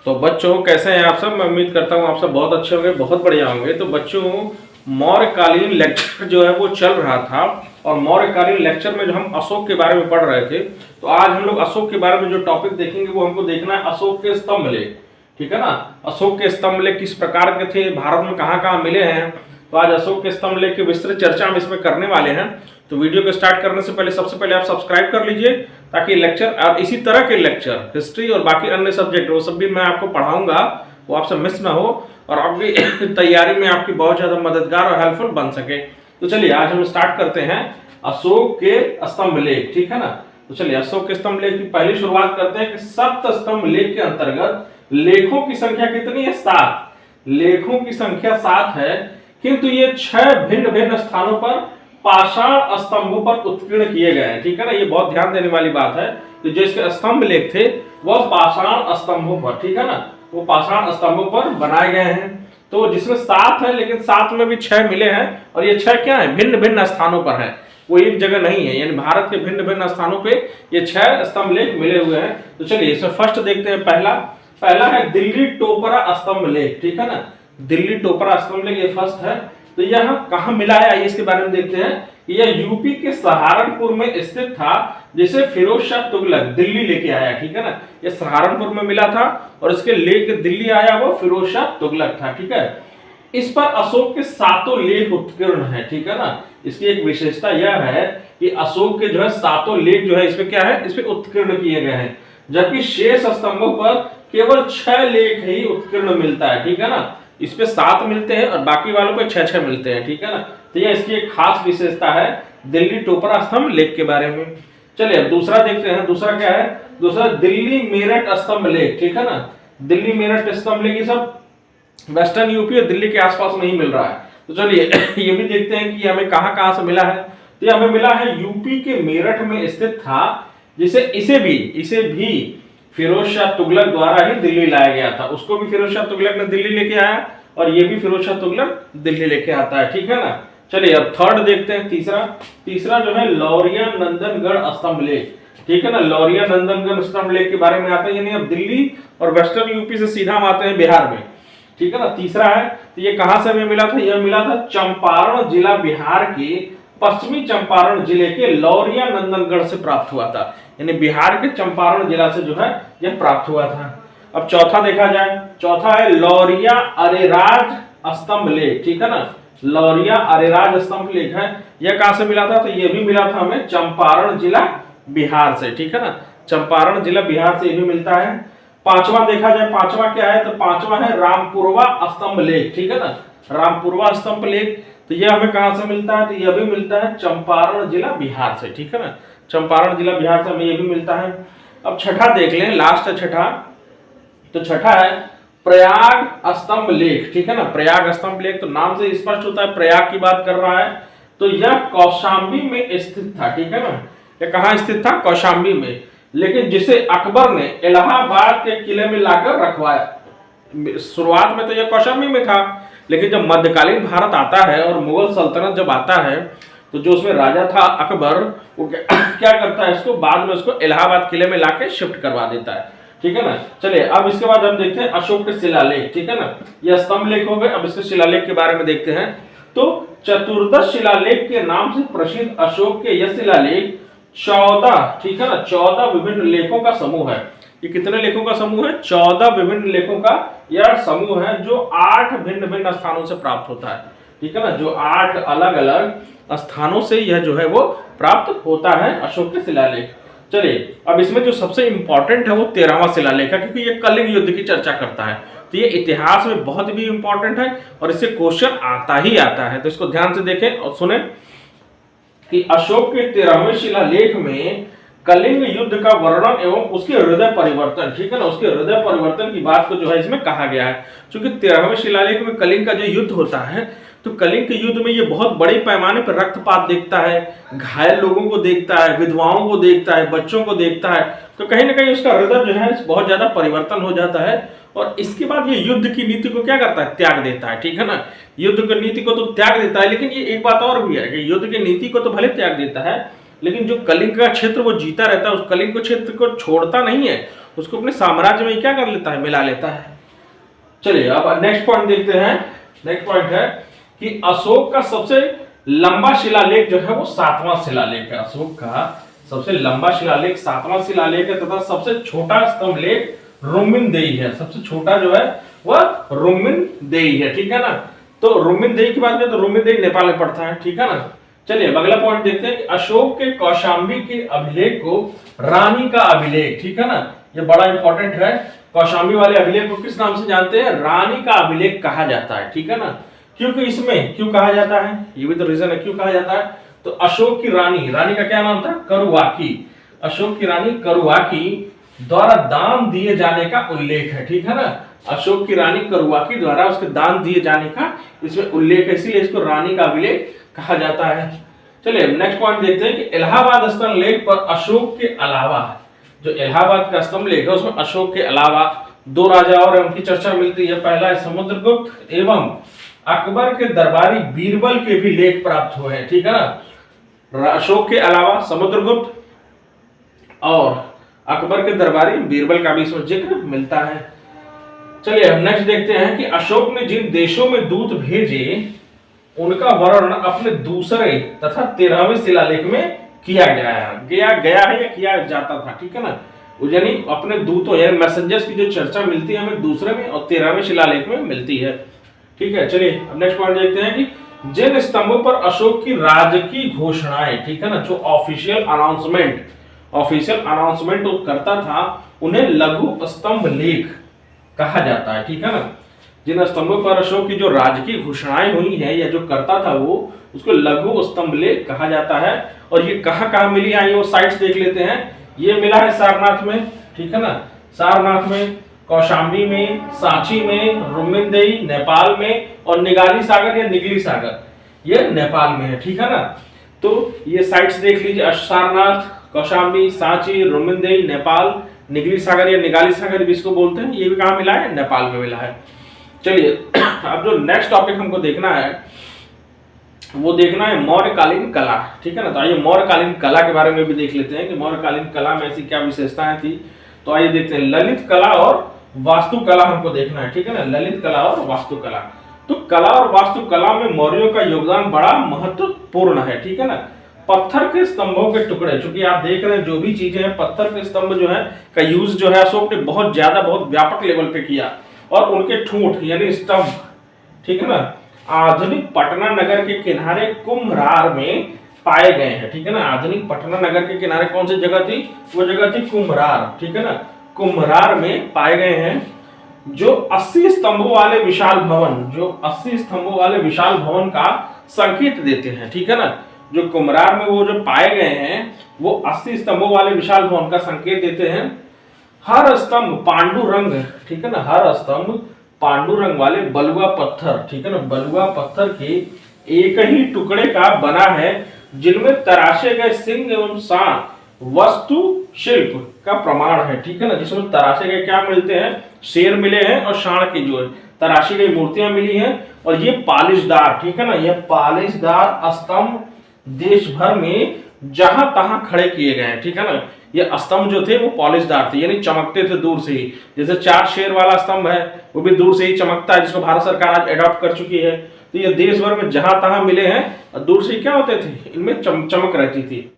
तो बच्चों कैसे हैं आप सब। मैं उम्मीद करता हूँ आप सब बहुत अच्छे होंगे, बहुत बढ़िया होंगे। तो बच्चों, मौर्यकालीन लेक्चर जो है वो चल रहा था और मौर्यकालीन लेक्चर में जो हम अशोक के बारे में पढ़ रहे थे, तो आज हम लोग अशोक के बारे में जो टॉपिक देखेंगे वो हमको देखना है अशोक के स्तंभ लेख। ठीक है ना। अशोक के स्तंभ लेख किस प्रकार के थे, भारत में कहाँ कहाँ मिले हैं, तो आज अशोक के स्तंभ लेख की विस्तृत चर्चा हम इसमें करने वाले हैं। तो वीडियो को स्टार्ट करने से पहले सबसे पहले आप सब्सक्राइब कर लीजिए, ताकि लेक्चर और इसी तरह के लेक्चर हिस्ट्री और बाकी अन्य सब्जेक्ट वो सब भी मैं आपको पढ़ाऊंगा, वो आपसे मिस ना हो और आपकी तैयारी में आपकी बहुत ज्यादा मददगार और हेल्पफुल बन सके। तो चलिए आज हम स्टार्ट करते हैं अशोक के स्तंभ लेख। ठीक है ना। तो चलिए अशोक के स्तंभ लेख की पहली शुरुआत करते हैं कि सप्त स्तंभ लेख के अंतर्गत लेखों की संख्या कितनी है? 7। लेखों की संख्या 7 है, किंतु ये 6 भिन्न भिन्न स्थानों पर पाषाण स्तंभों पर उत्कीर्ण किए गए हैं। ठीक है ना। ये बहुत ध्यान देने वाली बात है कि जो इसके स्तंभ लेख थे वह पाषाण स्तंभों पर, ठीक है ना, वो पाषाण स्तंभों पर बनाए गए हैं। तो जिसमें 7 है, लेकिन 7 में भी 6 मिले हैं और ये 6 क्या है? भिन्न भिन्न स्थानों पर है, वो एक जगह नहीं है। यानी भारत के भिन्न भिन्न स्थानों पे ये 6 स्तंभ लेख मिले हुए हैं। तो चलिए इसमें फर्स्ट देखते हैं। पहला है दिल्ली टोपरा स्तंभ लेख। ठीक है ना। दिल्ली टोपरा स्तंभ लेख ये फर्स्ट है। तो यह कहां मिला है, आइए इसके बारे में देखते हैं। यह यूपी के सहारनपुर में स्थित था, जिसे फिरोज शाह तुगलक दिल्ली लेके आया। ठीक है ना। यह सहारनपुर में मिला था और इसके लेके दिल्ली आया वो फिरोज शाह तुगलक था। ठीक है। इस पर अशोक के 7 लेख उत्कीर्ण है। ठीक है ना। इसकी एक विशेषता यह है कि अशोक के जो है 7 लेख जो है इसमें क्या है, इसमें उत्कीर्ण किए गए हैं, जबकि शेष स्तंभों पर केवल 6 लेख ही उत्कीर्ण मिलता है। ठीक है ना। इस पे 7 मिलते हैं और बाकी वालों पे 6 मिलते हैं। ठीक है ना। तो यह इसकी एक खास विशेषता है दिल्ली टोपरा स्तंभ लेख के बारे में। चलिए अब दूसरा देखते हैं। दूसरा क्या है? दूसरा दिल्ली मेरठ स्तंभ लेख। ठीक है ना। दिल्ली मेरठ स्तंभ लेख ये सब वेस्टर्न यूपी और दिल्ली के आसपास में ही मिल रहा है। तो चलिए ये भी देखते हैं कि हमें कहां कहां से मिला है। तो ये हमें मिला है यूपी के मेरठ में स्थित था, जिसे इसे भी फिरोज शाह तुगलक द्वारा ही दिल्ली लाया गया था। उसको भी फिरोज शाह तुगलक ने दिल्ली लेके आया और ये भी फिरोज शाह तुगलक दिल्ली लेके आता है। ठीक है ना। चलिए अब थर्ड देखते हैं। तीसरा जो है लौरिया नंदनगढ़ स्तंभ लेख। ठीक है ना। लौरिया नंदनगढ़ स्तंभ लेख के बारे में आता है, यानी अब दिल्ली और वेस्टर्न यूपी से सीधा हम आते हैं बिहार में। ठीक है ना। तीसरा है, तो ये कहां से हमें मिला था? यह मिला था चंपारण जिला बिहार के पश्चिमी चंपारण जिले के लौरिया नंदनगढ़ से प्राप्त हुआ था। यानी बिहार के चंपारण जिला से जो है यह प्राप्त हुआ था। अब चौथा देखा जाए। चौथा है लौरिया अरेराज स्तंभ लेख। ठीक है ना। लौरिया अरेराज स्तंभ लेख है, यह कहां से मिला था? तो यह भी मिला था हमें चंपारण जिला बिहार से। ठीक है ना। चंपारण जिला बिहार से यह भी मिलता है। पांचवा देखा जाए। पांचवा क्या है? तो पांचवा है रामपुरवा स्तंभ लेख। ठीक है ना। रामपुरवा स्तंभ लेख, तो यह हमें कहां से मिलता है? तो यह भी मिलता है चंपारण जिला बिहार से। ठीक है ना। चंपारण जिला बिहार से हमें यह भी मिलता है। अब छठा देख लें, लास्ट है छठा। तो छठा है प्रयाग स्तंभ लेख। ठीक है ना। प्रयाग स्तंभ लेख, तो नाम से स्पष्ट होता है प्रयाग की बात कर रहा है। तो यह कौशाम्बी में स्थित था। ठीक है ना। यह कहां स्थित था? कौशाम्बी में, लेकिन जिसे अकबर ने इलाहाबाद के किले में लाकर रखवाया। शुरुआत में तो यह कौशाम्बी में था, लेकिन जब मध्यकालीन भारत आता है और मुगल सल्तनत जब आता है, तो जो उसमें राजा था अकबर, वो क्या करता है, इसको बाद में उसको इलाहाबाद किले में लाके शिफ्ट करवा देता है। ठीक है ना। चलिए अब इसके बाद हम देखते हैं अशोक के शिलालेख। ठीक है ना। यह स्तंभ लेख हो गए। अब इसके शिलालेख के बारे में देखते हैं। तो चतुर्दश शिलालेख के नाम से प्रसिद्ध अशोक के यह शिलालेख 14, ठीक है ना, 14 विभिन्न लेखों का समूह है। ये कितने लेखों का समूह है? 14 विभिन्न लेखों का यह समूह है, जो 8 भिन्न भिन्न स्थानों से प्राप्त होता है। ठीक है ना। जो 8 अलग अलग स्थानों से यह जो है वो प्राप्त होता है अशोक के शिलालेख। चलिए अब इसमें जो सबसे इंपॉर्टेंट है वो 13वां शिलालेख है, क्योंकि ये कलिंग युद्ध की चर्चा करता है। तो ये इतिहास में बहुत भी इंपॉर्टेंट है और इससे क्वेश्चन आता ही आता है। तो इसको ध्यान से देखें और सुने कि अशोक के 13वें शिलालेख में कलिंग युद्ध का वर्णन एवं उसके हृदय परिवर्तन, ठीक है ना, उसके हृदय परिवर्तन की बात को जो है इसमें कहा गया है। क्योंकि 13वें शिलालेख में कलिंग का जो युद्ध होता है, तो कलिंग के युद्ध में ये बहुत बड़े पैमाने पर रक्तपात देखता है, घायल लोगों को देखता है, विधवाओं को देखता है, बच्चों को देखता है। तो कहीं ना कहीं उसका हृदय जो है बहुत ज्यादा परिवर्तन हो जाता है और इसके बाद ये युद्ध की नीति को क्या करता है? त्याग देता है। ठीक है ना। युद्ध की नीति को तो त्याग देता है, लेकिन ये एक बात और भी है कि युद्ध की नीति को तो भले त्याग देता है, लेकिन जो कलिंग का क्षेत्र वो जीता रहता है, उस कलिंग को क्षेत्र को छोड़ता नहीं है उसको अपने साम्राज्य में क्या कर लेता है, मिला लेता है। चलिए अब नेक्स्ट पॉइंट देखते हैं। नेक्स्ट पॉइंट है कि अशोक का सबसे लंबा शिलालेख जो है वो 7वां शिलालेख है। अशोक का सबसे लंबा शिलालेख 7वां शिलालेख है तथा सबसे छोटा स्तंभ लेख रुमिनदेई है। सबसे छोटा जो है वह रुमिनदेई है, ठीक है ना। तो रुमिनदेई की बात करें तो रुमिनदेई नेपाल में पड़ता है, ठीक है ना। चलिए अगला पॉइंट देखते हैं कि अशोक के कौशाम्बी के अभिलेख को रानी का अभिलेख, ठीक है ना, ये बड़ा इंपॉर्टेंट है। कौशाम्बी वाले अभिलेख को किस नाम से जानते हैं, रानी का अभिलेख कहा जाता है, ठीक है ना। क्योंकि इसमें क्यों कहा जाता है, ये भी तो रीजन है क्यों कहा जाता है। तो अशोक की रानी का क्या नाम था, करुवाकी। अशोक की रानी करुवाकी द्वारा दान दिए जाने का उल्लेख है, ठीक है ना। अशोक की रानी करुवाकी द्वारा उसके दान दिए जाने का इसमें उल्लेख है, इसीलिए इसको रानी का अभिलेख कहा जाता है। चलिए नेक्स्ट पॉइंट देखते हैं कि इलाहाबाद स्तंभ लेख पर अशोक के अलावा, जो इलाहाबाद का स्तंभ लेख है उसमें अशोक के अलावा 2 राजा और उनकी चर्चा मिलती है। पहला है समुद्रगुप्त एवं अकबर के दरबारी बीरबल के भी लेख प्राप्त हुए हैं, ठीक है ना। अशोक के अलावा समुद्रगुप्त और अकबर के दरबारी बीरबल का भी इसमें जिक्र मिलता है। चलिए हम नेक्स्ट देखते हैं कि अशोक ने जिन देशों में दूत भेजे उनका वर्णन अपने दूसरे तथा 13वें शिलालेख में किया गया है या किया जाता था, ठीक है ना। यानी अपने दूतों यानी मैसेंजर्स की जो चर्चा मिलती है हमें दूसरे में और 13वें शिलालेख में मिलती है, ठीक है। चलिए अब नेक्स्ट पॉइंट देखते हैं कि जिन स्तंभों पर अशोक की राजकीय घोषणाएं, ठीक है ना, जो ऑफिशियल अनाउंसमेंट वो करता था उन्हें लघु स्तंभ लेख कहा जाता है, ठीक है ना। जिन स्तंभों पर अशोक की जो राजकीय घोषणाएं हुई हैं या जो करता था वो उसको लघु स्तंभ लेख कहा जाता है। और ये कहाँ मिली, आइए वो साइट्स देख लेते हैं। ये मिला है सारनाथ में, ठीक है ना, सारनाथ में, कौशाम्बी में, सांची में, रुमिनदेई नेपाल में और निगाली सागर या निगली सागर ये नेपाल में है, ठीक है ना। तो ये साइट्स देख लीजिए, सारनाथ, कौशाम्बी, सांची, रुमिनदेई, नेपाल, निगली सागर या निगाली सागर भी इसको बोलते हैं। ये भी कहाँ मिला है, नेपाल में मिला है। चलिए अब जो नेक्स्ट टॉपिक हमको देखना है वो देखना है मौर्यकालीन कला, ठीक है ना। तो आइए मौर्यकालीन कला के बारे में भी देख लेते हैं कि मौर्यकालीन कला में ऐसी क्या विशेषताएं थी। तो आइए देखते हैं ललित कला और वास्तुकला हमको देखना है, ठीक है ना, ललित कला और वास्तुकला। तो कला और वास्तुकला में मौर्यों का योगदान बड़ा महत्वपूर्ण है, ठीक है ना। पत्थर के स्तंभों के टुकड़े, चूंकि आप देख रहे हैं जो भी चीजें हैं पत्थर के स्तंभ जो है का यूज जो है अशोक ने बहुत ज्यादा बहुत व्यापक लेवल पे किया। और उनके ठूंठ यानी स्तंभ, ठीक है ना, आधुनिक पटना नगर के किनारे कुम्हरार में पाए गए हैं, ठीक है ना। आधुनिक पटना नगर के किनारे कौन सी जगह थी, वो जगह थी कुम्हरार, ठीक है ना, कुम्हरार में पाए गए हैं। जो 80 स्तंभों वाले विशाल भवन का संकेत देते हैं, ठीक है ना। जो कुम्हरार में वो जो पाए गए हैं वो 80 स्तंभों वाले विशाल भवन का संकेत देते हैं। हर स्तंभ पांडुरंग, ठीक है ना, हर स्तंभ पांडुरंग वाले बलुआ पत्थर, ठीक है ना, बलुआ पत्थर के एक ही टुकड़े का बना है जिनमें तराशे गए सिंह एवं सांड वस्तु शिल्प का प्रमाण है, ठीक है ना। जिसमें तराशे गए क्या मिलते हैं, शेर मिले हैं और सांड की जो है तराशी गई मूर्तियां मिली हैं। और ये पालिशदार, ठीक है ना, ये पालिशदार स्तंभ देश भर में जहां तहां खड़े किए गए हैं, ठीक है ना। ये स्तंभ जो थे वो पॉलिशदार थे यानी चमकते थे दूर से ही। जैसे 4 शेर वाला स्तंभ है वो भी दूर से ही चमकता है, जिसको भारत सरकार आज अडॉप्ट कर चुकी है। तो ये देश भर में जहां तहां मिले हैं और दूर से ही क्या होते थे, इनमें चमक रहती थी।